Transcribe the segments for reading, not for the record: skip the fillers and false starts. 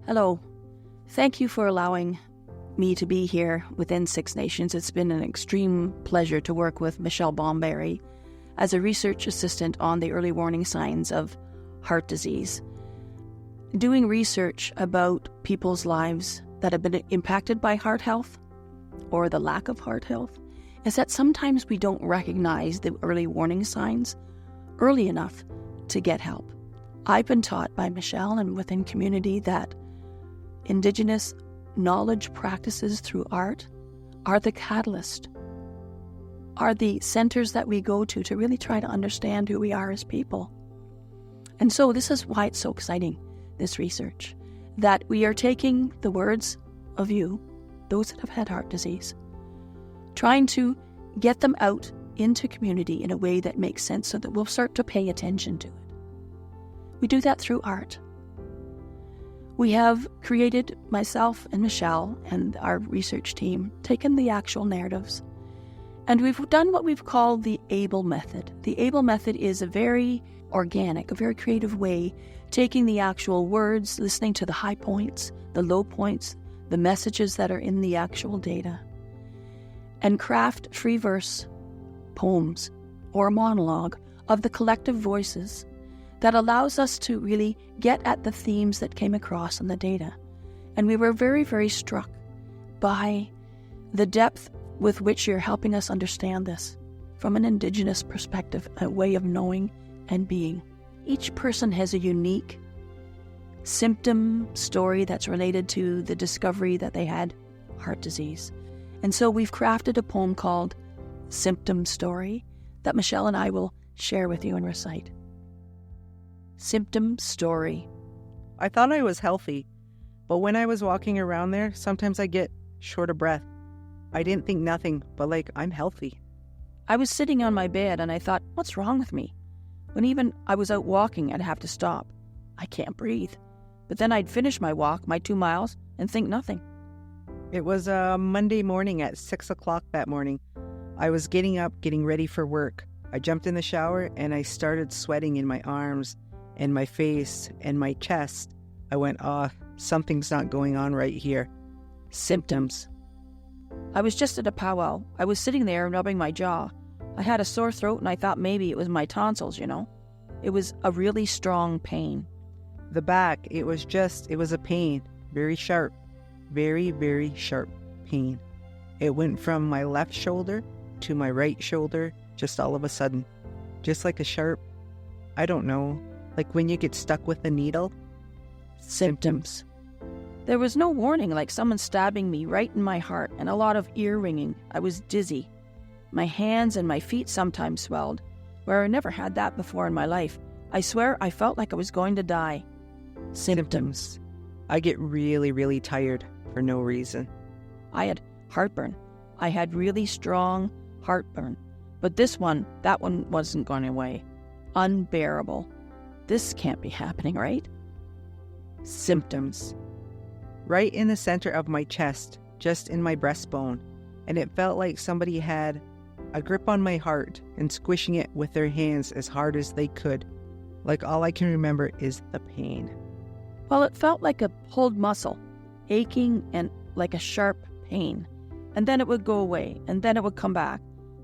Hello. Thank you for allowing me to be here within Six Nations. It's been an extreme pleasure to work with Michelle Bomberry as a research assistant on the early warning signs of heart disease. Doing research about people's lives that have been impacted by heart health or the lack of heart health is that sometimes we don't recognize the early warning signs early enough to get help. I've been taught by Michelle and within community that Indigenous knowledge practices through art are the catalyst, are the centers that we go to really try to understand who we are as people. And so this is why it's so exciting, this research, that we are taking the words of you, those that have had heart disease, trying to get them out into community in a way that makes sense so that we'll start to pay attention to it. We do that through art. We have created, myself and Michelle and our research team, taken the actual narratives, and we've done what we've called the ABLE method. The ABLE method is a very organic, a very creative way, taking the actual words, listening to the high points, the low points, the messages that are in the actual data, and craft free verse poems or a monologue of the collective voices that allows us to really get at the themes that came across in the data. And we were very, very struck by the depth with which you're helping us understand this from an Indigenous perspective, a way of knowing and being. Each person has a unique symptom story that's related to the discovery that they had heart disease. And so we've crafted a poem called Symptom Story that Michelle and I will share with you and recite. Symptom Story. I thought I was healthy, but when I was walking around there, sometimes I get short of breath. I didn't think nothing, but I'm healthy. I was sitting on my bed and I thought, what's wrong with me? When even I was out walking, I'd have to stop. I can't breathe. But then I'd finish my walk, my 2 miles, and think nothing. It was a Monday morning at 6 o'clock that morning. I was getting up, getting ready for work. I jumped in the shower and I started sweating in my arms and my face and my chest. I went, something's not going on right here. Symptoms. I was just at a powwow. I was sitting there rubbing my jaw. I had a sore throat and I thought maybe it was my tonsils, It was a really strong pain. The back, it was a pain. Very sharp. Very, very sharp pain. It went from my left shoulder to my right shoulder just all of a sudden. Just like a sharp, I don't know, like when you get stuck with a needle. Symptoms. There was no warning, like someone stabbing me right in my heart, and a lot of ear ringing. I was dizzy. My hands and my feet sometimes swelled, where I never had that before in my life. I swear I felt like I was going to die. Symptoms. I get really, really tired for no reason. I had heartburn. I had really strong heartburn. But that one wasn't going away. Unbearable. This can't be happening, right? Symptoms. Right in the center of my chest, just in my breastbone, and it felt like somebody had a grip on my heart and squishing it with their hands as hard as they could. Like all I can remember is the pain. Well, it felt like a pulled muscle, aching and like a sharp pain. And then it would go away, and then it would come back,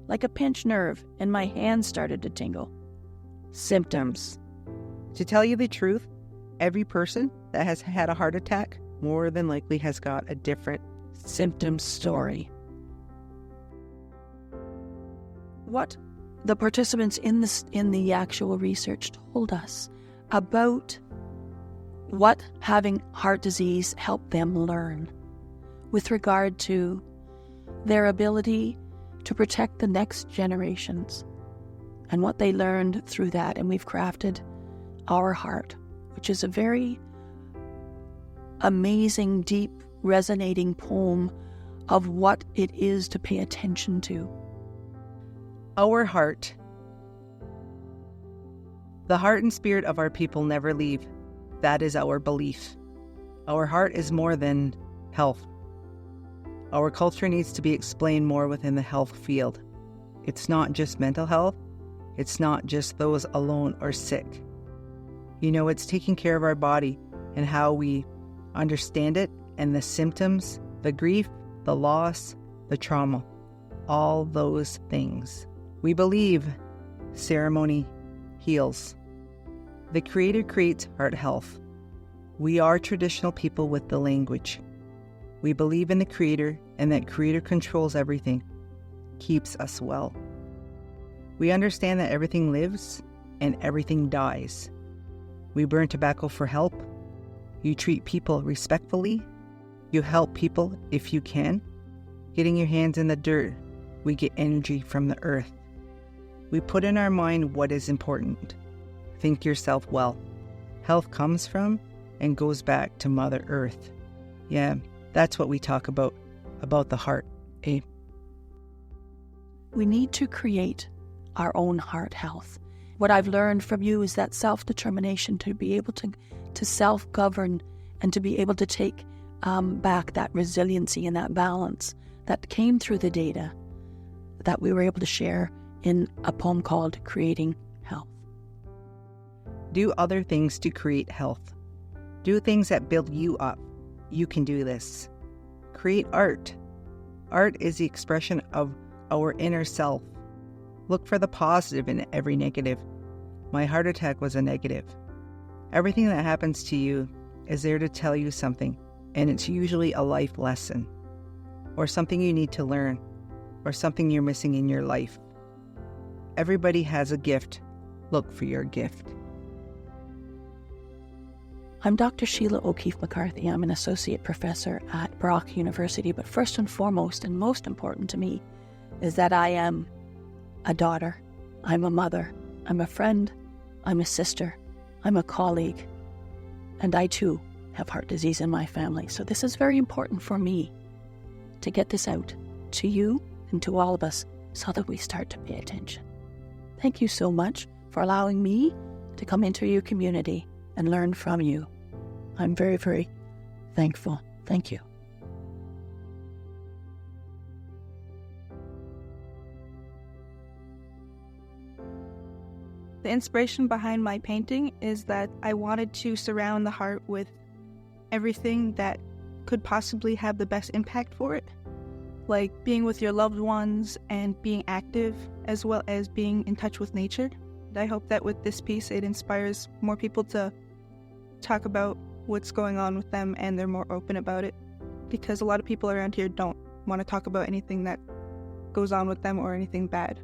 like a pinched nerve, and my hands started to tingle. Symptoms. To tell you the truth, every person that has had a heart attack more than likely has got a different symptom story. What the participants in the actual research told us about what having heart disease helped them learn with regard to their ability to protect the next generations and what they learned through that. And we've crafted Our Heart, which is a very amazing, deep, resonating poem of what it is to pay attention to. Our Heart. The heart and spirit of our people never leave. That is our belief. Our heart is more than health. Our culture needs to be explained more within the health field. It's not just mental health. It's not just those alone or sick. It's taking care of our body and how we understand it and the symptoms, the grief, the loss, the trauma, all those things. We believe ceremony heals. The Creator creates heart health. We are traditional people with the language. We believe in the Creator and that Creator controls everything, keeps us well. We understand that everything lives and everything dies. We burn tobacco for help. You treat people respectfully. You help people if you can. Getting your hands in the dirt, we get energy from the earth. We put in our mind what is important. Think yourself well. Health comes from and goes back to Mother Earth. Yeah, that's what we talk about the heart, eh? We need to create our own heart health. What I've learned from you is that self-determination to be able to self-govern and to be able to take back that resiliency and that balance that came through the data that we were able to share in a poem called Creating Health. Do other things to create health. Do things that build you up. You can do this. Create art. Art is the expression of our inner self. Look for the positive in every negative. My heart attack was a negative. Everything that happens to you is there to tell you something, and it's usually a life lesson, or something you need to learn, or something you're missing in your life. Everybody has a gift. Look for your gift. I'm Dr. Sheila O'Keefe McCarthy. I'm an associate professor at Brock University, but first and foremost, and most important to me, is that I am a daughter, I'm a mother, I'm a friend, I'm a sister, I'm a colleague, and I too have heart disease in my family. So this is very important for me to get this out to you and to all of us so that we start to pay attention. Thank you so much for allowing me to come into your community and learn from you. I'm very, very thankful. Thank you. The inspiration behind my painting is that I wanted to surround the heart with everything that could possibly have the best impact for it, like being with your loved ones and being active, as well as being in touch with nature. I hope that with this piece it inspires more people to talk about what's going on with them and they're more open about it, because a lot of people around here don't want to talk about anything that goes on with them or anything bad.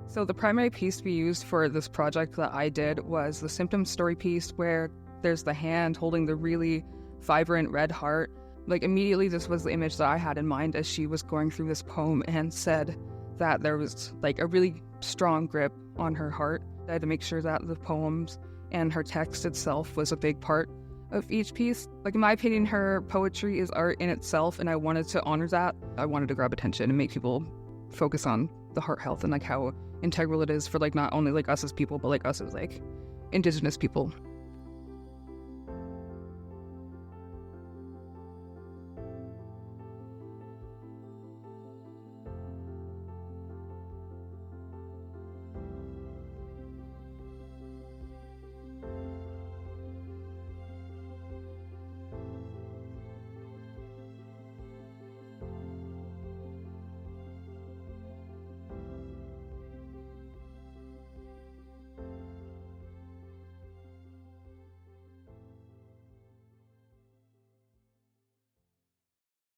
So the primary piece we used for this project that I did was the symptom story piece, where there's the hand holding the really vibrant red heart. Like immediately this was the image that I had in mind as she was going through this poem and said that there was like a really strong grip on her heart. I had to make sure that the poems and her text itself was a big part of each piece. Like in my opinion, her poetry is art in itself, and I wanted to honor that. I wanted to grab attention and make people focus on the heart health and like how integral it is for like not only like us as people, but like us as like Indigenous people.